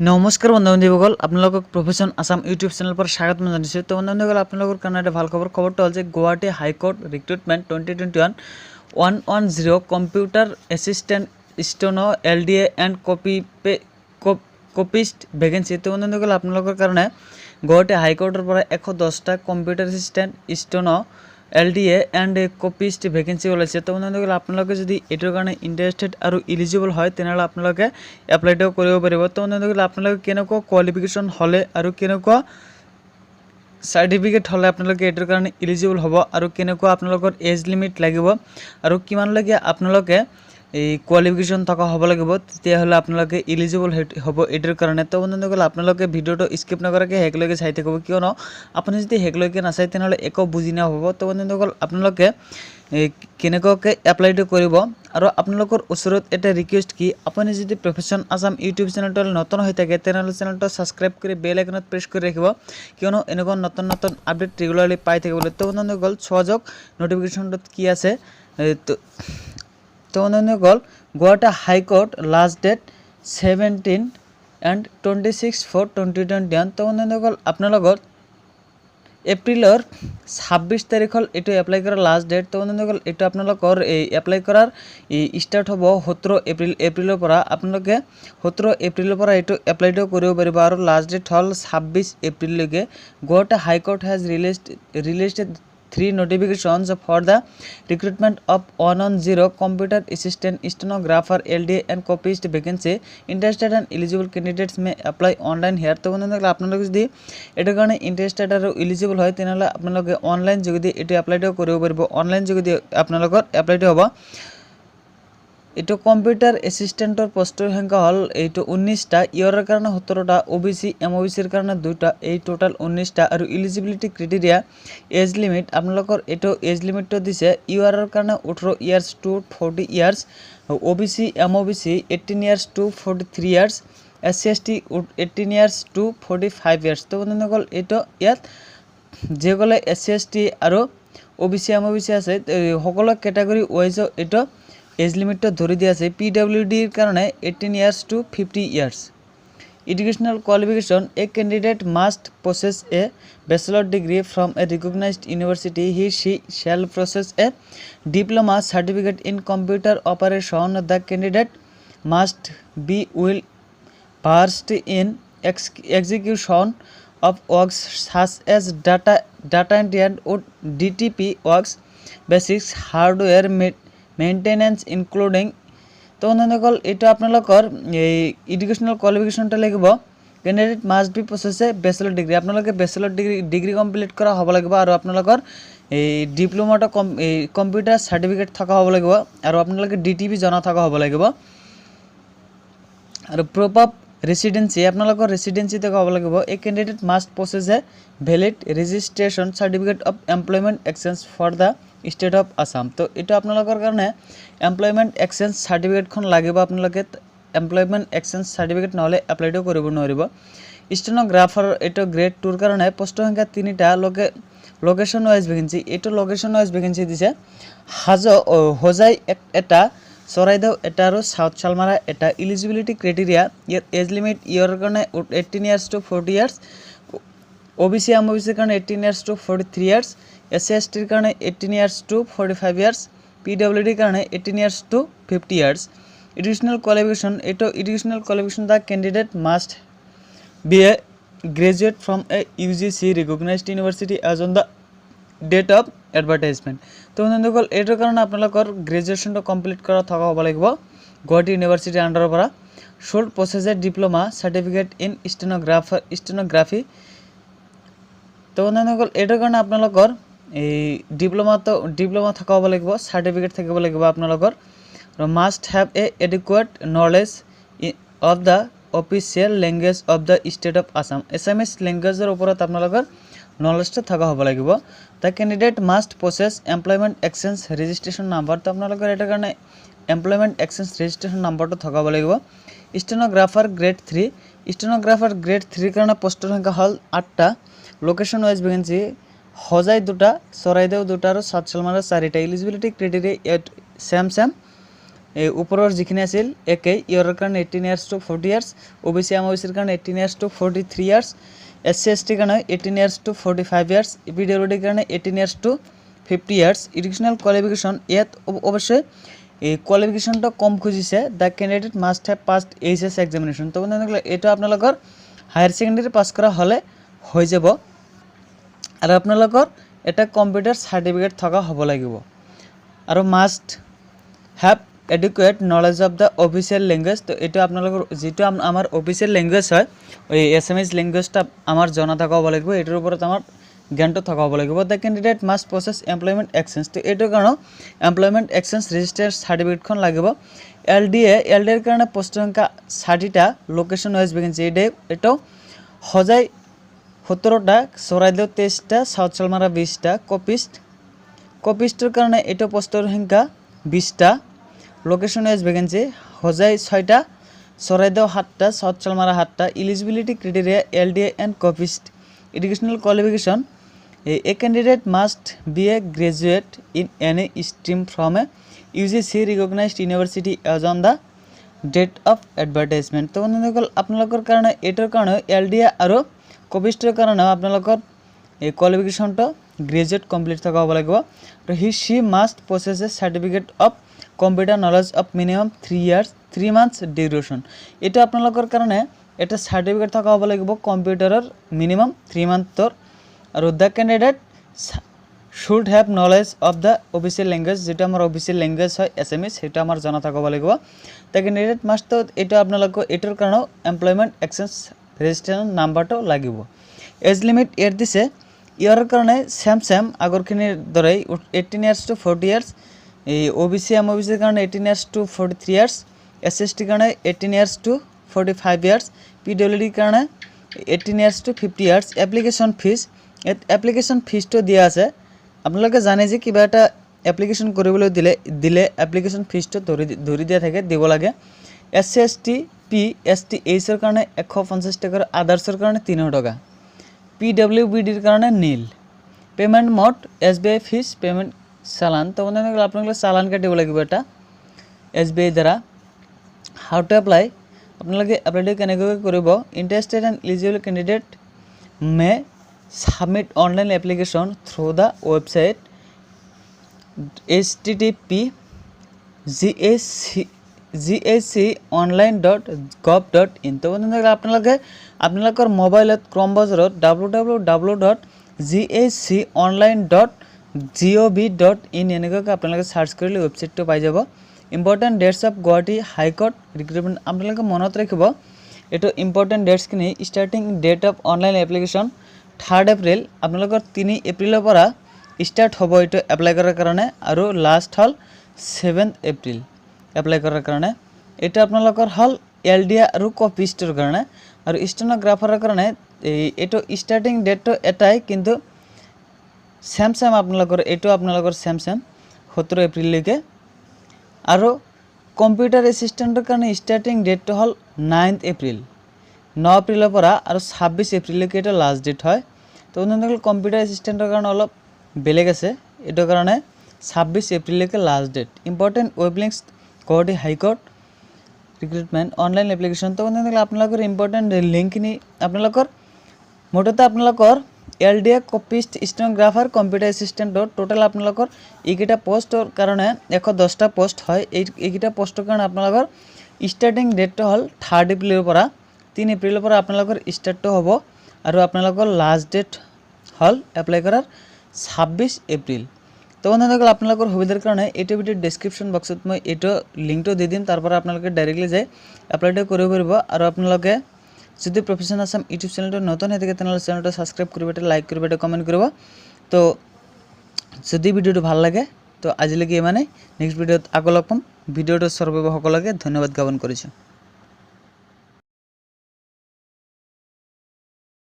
নমস্কাৰ বন্ধু-বান্ধৱীসকল, আপোনালোকক profession Assam YouTube channel পৰা স্বাগতম জনাইছোঁ। তো বন্ধু-বান্ধৱীসকল, আপোনালোকৰ কাৰণে এটা ভাল খবৰটো হ'ল যে Guwahati high court recruitment 2021-110 computer assistant steno LDA and copyist vacancy. তো বন্ধু-বান্ধৱীসকল, আপোনালোকৰ কাৰণে গুৱাহাটী হাইকোৰ্টৰ পৰা 110টা computer assistant steno LDA and copyist vacancy ওলাইছে। তো বন্ধুসকল, আপোনালোকে যদি এইটোৰ কাৰণে ইণ্টাৰেষ্টেড আৰু ইলিজিবল হয় তেনেহ'লে আপোনালোকে এপ্লাইটো কৰিব পাৰিব। তো বন্ধুসকল, আপোনালোকে কেনেকুৱা কোৱালিফিকেশ্যন হ'লে আৰু কেনেকুৱা চাৰ্টিফিকেট হ'লে আপোনালোকে এইটোৰ কাৰণে ইলিজিবল হ'ব আৰু কেনেকুৱা আপোনালোকৰ এজ লিমিট লাগিব আৰু কিমানলৈকে আপোনালোকে এই কোৱালিফিকেশ্যন থকা হ'ব লাগিব, তেতিয়াহ'লে আপোনালোকে ইলিজিবল হ'ব এইটোৰ কাৰণে। তো বন্ধুসকল, আপোনালোকে ভিডিঅ'টো স্কিপ নকৰাকৈ শেষলৈকে চাই থাকিব, কিয়নো আপুনি যদি শেষলৈকে নাচায় তেনেহ'লে একো বুজি নহ'ব। তো বন্ধুসকল, আপোনালোকে কেনেকুৱাকৈ এপ্লাইটো কৰিব আৰু আপোনালোকৰ ওচৰত এটা ৰিকুৱেষ্ট কি, আপুনি যদি প্ৰফেশ্যন আসাম ইউটিউব চেনেলটো নতুন হৈ থাকে তেনেহ'লে চেনেলটো ছাবস্ক্ৰাইব কৰি বেল আইকনত প্ৰেছ কৰি ৰাখিব, কিয়নো এনেকুৱা নতুন নতুন আপডেট ৰেগুলাৰলি পাই থাকিবলৈ। তো বন্ধুসকল, চোৱা যাওক ন'টিফিকেশ্যনটোত কি আছে। তো বন্ধুসকল, Guwahati high court last date 17 and 26/4/2021। তো বন্ধুসকল, আপোনালোকৰ এপ্ৰিলৰ 26 তাৰিখ হ'ল এইটো এপ্লাই কৰাৰ লাষ্ট ডেট। তো বন্ধুসকল, এইটো আপোনালোকৰ এই এপ্লাই কৰাৰ ষ্টাৰ্ট হ'ব 17 এপ্ৰিলৰ পৰা। আপোনালোকে 17 এপ্ৰিলৰ পৰা এইটো এপ্লাইটো কৰিব পাৰিব আৰু লাষ্ট ডেট হ'ল 26 এপ্ৰিললৈকে। Guwahati high court has released 3 notifications for the recruitment of 110 computer assistant stenographer LDA and copyist vacancy. Interested and eligible candidates may apply online here. তো বন্ধুসকল, আপোনালোকে যদি এটাৰ কাৰণে ইণ্টাৰেষ্টেড আৰু ইলিজিবল হয় তেনেহ'লে আপোনালোকে অনলাইন যোগেদি এইটো এপ্লাইটো কৰিব পাৰিব। অনলাইন যোগেদি আপোনালোকৰ এপ্লাইটো হ'ব। এইটো কম্পিউটাৰ এছিষ্টেণ্টৰ পোষ্টৰ সংখ্যা হ'ল এইটো 19টা, ইয়াৰৰ কাৰণে 17টা, OBC MOBCৰ কাৰণে 2টা, এই টোটাল 19টা। আৰু ইলিজিবিলিটি ক্ৰাইটেৰিয়া এজ লিমিট আপোনালোকৰ এইটো এজ লিমিটটো দিছে ইউআৰৰ কাৰণে 18 years to 40 years, OBC MOBC 18 years to 43 years, SC/ST 18 years to 45 years। তো বন্ধুসকল, এইটো ইয়াত যিসকলে SC/ST আৰু OBC MOBC আছে সকলো কেটাগৰী ৱাইজৰ এইটো এজ লিমিটটো ধৰি দিয়া আছে। PWDৰ কাৰণে 18 years to 50 years। Educational qualification: a candidate must possess a bachelor degree from a recognized university. She shall possess a diploma certificate in computer operation. The candidate must be well versed in execution of works such as data entry and DTP works, basics hardware maintenance including. তো বন্ধুসকল, এইটো আপোনালোকৰ এই educational কোৱালিফিকেশ্যনটা লাগিব। Candidate must be possess a bachelor degree, আপোনালোকে bachelor degree complete কৰা হ'ব লাগিব আৰু আপোনালোকৰ এই ডিপ্ল'মাটো কম্পিউটাৰ চাৰ্টিফিকেট থকা হ'ব লাগিব আৰু আপোনালোকে DTP জনা থকা হ'ব লাগিব। আৰু প্ৰুফ অফ ৰেচিডেঞ্চি আপোনালোকৰ ৰেচিডেঞ্চি থকা হ'ব লাগিব। এই candidate must possess a valid registration certificate of employment exchange for the state of Assam. তো এইটো আপোনালোকৰ কাৰণে এমপ্লয়মেণ্ট এক্সচেঞ্জ চাৰ্টিফিকেটখন লাগিব। আপোনালোকে এমপ্লয়মেণ্ট এক্সচেঞ্জ চাৰ্টিফিকেট নহ'লে এপ্লাইটো কৰিব নোৱাৰিব। ষ্টেনোগ্ৰাফাৰ এইটো গ্ৰেড 2ৰ কাৰণে পোষ্টৰ সংখ্যা 3টা, লোকেশ্যন ৱাইজ ভেকেঞ্চি। এইটো লোকেশ্যন ৱাইজ ভেকেঞ্চি দিছে। হোজাই এটা, চৰাইদেউ এটা আৰু চাউথ চালমাৰা এটা। ইলিজিবিলিটি ক্ৰাইটেৰিয়া ইয়াৰ এজ লিমিট ইয়াৰৰ কাৰণে 18 years to 40 years, OBC MOBCৰ কাৰণে 18 years to 43 years, SC/STৰ কাৰণে 18 years to 45 years, PWDৰ কাৰণে 18 years to 50 years। Educational qualification এইটো educational qualification the candidate must be a graduate from a UGC recognised university as on the date of advertisement. তো বন্ধুসকল, এইটোৰ কাৰণে আপোনালোকৰ গ্ৰেজুৱেশ্যনটো কমপ্লিট কৰা থকা হ'ব লাগিব গুৱাহাটী ইউনিভাৰ্চিটিৰ আণ্ডাৰৰ পৰা। Should possess a diploma certificate in stenography. তো বন্ধুসকল, এইটোৰ কাৰণে আপোনালোকৰ এই ডিপ্ল'মা থকা হ'ব লাগিব, চাৰ্টিফিকেট থাকিব লাগিব আপোনালোকৰ। আৰু must have a adequate knowledge of the official language of the state of Assam. Assamese লেংগুৱেজৰ ওপৰত আপোনালোকৰ নলেজটো থকা হ'ব লাগিব। The candidate must possess employment exchange registration number. তো আপোনালোকৰ এইটোৰ কাৰণে এমপ্লয়মেণ্ট এক্সচেঞ্জ ৰেজিষ্ট্ৰেশ্যন নাম্বাৰটো থকা হ'ব লাগিব। ষ্টেনোগ্ৰাফাৰ গ্ৰেড 3, ষ্টেনোগ্ৰাফাৰ গ্ৰেড 3ৰ কাৰণে পোষ্টৰ সংখ্যা হ'ল 8টা, লোকেশ্যন ৱাইজ ভেকেঞ্চি হোজাই 2টা, চৰাইদেউ 2টা আৰু চাউথ চালমাৰা 4টা। ইলিজিবিলিটি ক্ৰাইটেৰিয়া চেম ওপৰৰ যিখিনি আছিল একেই ইয়াৰৰ কাৰণে 18 ইয়াৰ্ছ টু 40 ইয়াৰ্ছ OBC MOBCৰ কাৰণে 18 years to 43 years SC ST কাৰণে 18 ইয়াৰ্ছ টু 45 ইয়াৰ্ছ PWD কাৰণে 18 years to 50 years educational qualification ইয়াত অৱশ্যে এই কোৱালিফিকেশ্যনটো কম খুজিছে the candidate must have passed HS examination তো বন্ধুসকল এইটো আপোনালোকৰ হায়াৰ সেকেন্ডাৰী পাছ কৰা হলে হৈ যাব আৰু আপোনালোকৰ এটা কম্পিউটাৰ সাৰ্টিফিকেট থকা হ'ব লাগিব আৰু must have adequate knowledge of the official language তো এটা আপোনালোকৰ যেটো আমাৰ অফিচিয়েল ল্যাঙ্গুৱেজ হয় ওই এছএমএছ ল্যাঙ্গুৱেজটা আমাৰ জনা থকা হ'ব লাগিব এটাৰ ওপৰত আমাৰ জ্ঞানটো থকা হ'ব লাগিব the candidate must process employment exchange তো এটাৰ কাৰণে এমপ্লয়মেন্ট এক্সচেঞ্জ ৰেজিষ্টাৰ সাৰ্টিফিকেটখন লাগিব LDA এৰ কাৰণে পোষ্ট সংখ্যা 60টা লোকেশন ওয়াইজ ভ্যাকেন্সি এটাও হজাই 17টা চৰাইদেউ 23টা সাউথ সালমাৰা 20টা কপিষ্টৰ কাৰণে এটা পোষ্টৰ সংখ্যা 20টা লোকেশন ওয়াইজ ভ্যাকেন্সি হজাই 6টা চৰাইদেউ 7টা সাউথ সালমাৰা 7টা eligibility criteria LDA and copyist educational qualification a candidate must be a graduate in any stream from a UGC recognized university as on the date of advertisement তো বন্ধুসকল আপোনালোকৰ কাৰণে এটাৰ কাৰণে LDA আৰু কপিষ্টৰ কাৰণে আপোনালোকৰ এই কোৱালিফিকেশনটো গ্ৰেজুৱেট কমপ্লিট থকা হ'ব লাগিব আৰু she must possess a certificate of computer knowledge of minimum 3 months duration এটা আপোনালোকৰ কাৰণে এটা সাৰ্টিফিকেট থকা হ'ব লাগিব কম্পিউটাৰৰ মিনিমাম 3 মান্থৰ আৰু the candidate should have knowledge of the official language যেটা আমাৰ অফিচিয়েল ল্যাঙ্গুৱেজ হয় এছএমএছ সেটা আমাৰ জানা থাকিব লাগিব দ্য ক্যান্ডিডেট মাষ্ট তো এটা আপোনালোকৰ এটাৰ কাৰণে এমপ্লয়মেন্ট এক্সচেঞ্জ ৰেজিষ্ট্ৰেচন নাম্বাৰটো লাগিব এজ লিমিট ইয়াৰ দিছে ইয়াৰ কাৰণে সেম আগৰখিনিৰ দৰে 18 ইয়াৰ্ছ টু 40 ইয়াৰ্ছ এই OBC MOBCৰ কাৰণে 18 ইয়াৰ্ছ টু 43 ইয়াৰ্ছ SST কাৰণে 18 ইয়াৰ্ছ টু 45 ইয়াৰ্ছ PWD কাৰণে 18 ইয়াৰ্ছ টু 50 ইয়াৰ্ছ এপ্লিকেশন ফিজটো দিয়া আছে আপোনালোকে জানে যে কিবা এটা এপ্লিকেশন কৰিবলৈ দিলে এপ্লিকেশন ফিজটো ধৰি দিয়া থাকে দিব লাগে SC ST PST এইচৰ কাৰণে 150 টাকা আদাৰ্ছৰ কাৰণে 300 টাকা PWBD ৰ কাৰণে nil payment mode SBI fees payment challan তো আপোনালোকে চালান কাটিব লাগিব এটা SBI দ্বাৰা হাউ টু এপ্লাই আপোনালোকে এপ্লাই কেনেকৈ কৰিব interested and eligible candidate may submit online application through the website http://gaconline.gov.in তো বন্ধুসকল আপোনালোকৰ মোবাইলত ক্ৰম ব্ৰাউজাৰত www.gaconline.gov.in এনেকৈ আপোনালোকে সাৰ্চ কৰিলে ওয়েবসাইটটো পাই যাব important dates of Guwahati high court recruitment আপোনালোকে মনত ৰাখিব এটো ইম্পৰ্টেন্ট ডেটস কিনি starting date of online application 3 April আপোনালোকৰ 3 এপ্ৰিলৰ পৰা স্টাৰ্ট হ'ব এটো এপ্লাই কৰাৰ কাৰণে আৰু লাষ্ট হল 7 এপ্ৰিল এপ্লাই কৰাৰ কাৰণে এটা আপোনালোকৰ হল LDA আৰু কপিষ্টৰ কাৰণে আৰু স্টেনোগ্ৰাফাৰৰ কাৰণে এটো স্টাৰ্টিং ডেটটো এটাই কিন্তু সেম আপোনালোকৰ এটো আপোনালোকৰ সেম 17 এপ্ৰিল লৈকে আৰু কম্পিউটাৰ এসিস্ট্যান্টৰ কাৰণে স্টাৰ্টিং ডেটটো হল 9 এপ্ৰিল 9 এপ্ৰিলৰ পৰা আৰু 26 এপ্ৰিললৈকে এটা লাষ্ট ডেট হয় তো বন্ধুসকল কম্পিউটাৰ এসিস্ট্যান্টৰ কাৰণে অলপ বেলেগ আছে এটো কাৰণে 26 এপ্ৰিললৈকে last date important web links Guwahati high court recruitment online application তো বন্ধুসকল আপোনালোকৰ ইম্পৰ্টেন্ট লিংকখিনি আপোনালোকৰ মোটতে আপোনালোকৰ LDA কপিষ্ট স্টেনোগ্ৰাফাৰ কম্পিউটাৰ এসিস্ট্যান্টৰ টোটাল আপোনালোকৰ এইকেইটা পোষ্টৰ কাৰণে 110টা পোষ্ট হয় এইকেইটা পোষ্টৰ কাৰণে আপোনালোকৰ স্টাৰ্টিং ডেটটো হল 3 এপ্ৰিলৰ পৰা 3 এপ্ৰিলৰ পৰা আপোনালোকৰ স্টাৰ্টটো হ'ব আৰু আপোনালোকৰ লাষ্ট ডেট হল এপ্লাই কৰাৰ 26 এপ্ৰিল তো বন্ধুসকল আপোনালোকৰ সুবিধাৰ কাৰণে এইটো ভিডিঅ ডেসক্ৰিপশন বক্সত মই এইটো লিংকটো দি দিম তাৰ পৰা আপোনালোকে ডাইৰেক্টলি যাই এপ্লাইটো কৰিব পাৰিব আৰু আপোনালোকে যদি প্ৰফেশন আসাম ইউটিউব চ্যানেলটো নতুন হৈ থাকে তেনেহলে চ্যানেলটো সাবস্ক্ৰাইব কৰিব লাইক কৰিব কমেন্ট কৰিব তো যদি ভিডিওটো ভাল লাগে তো আজিলৈকে মানে নেক্সট ভিডিওত আকৌ লগ পাম ভিডিওটো সৰ্বসকলকে ধন্যবাদ জ্ঞাপন কৰিছো।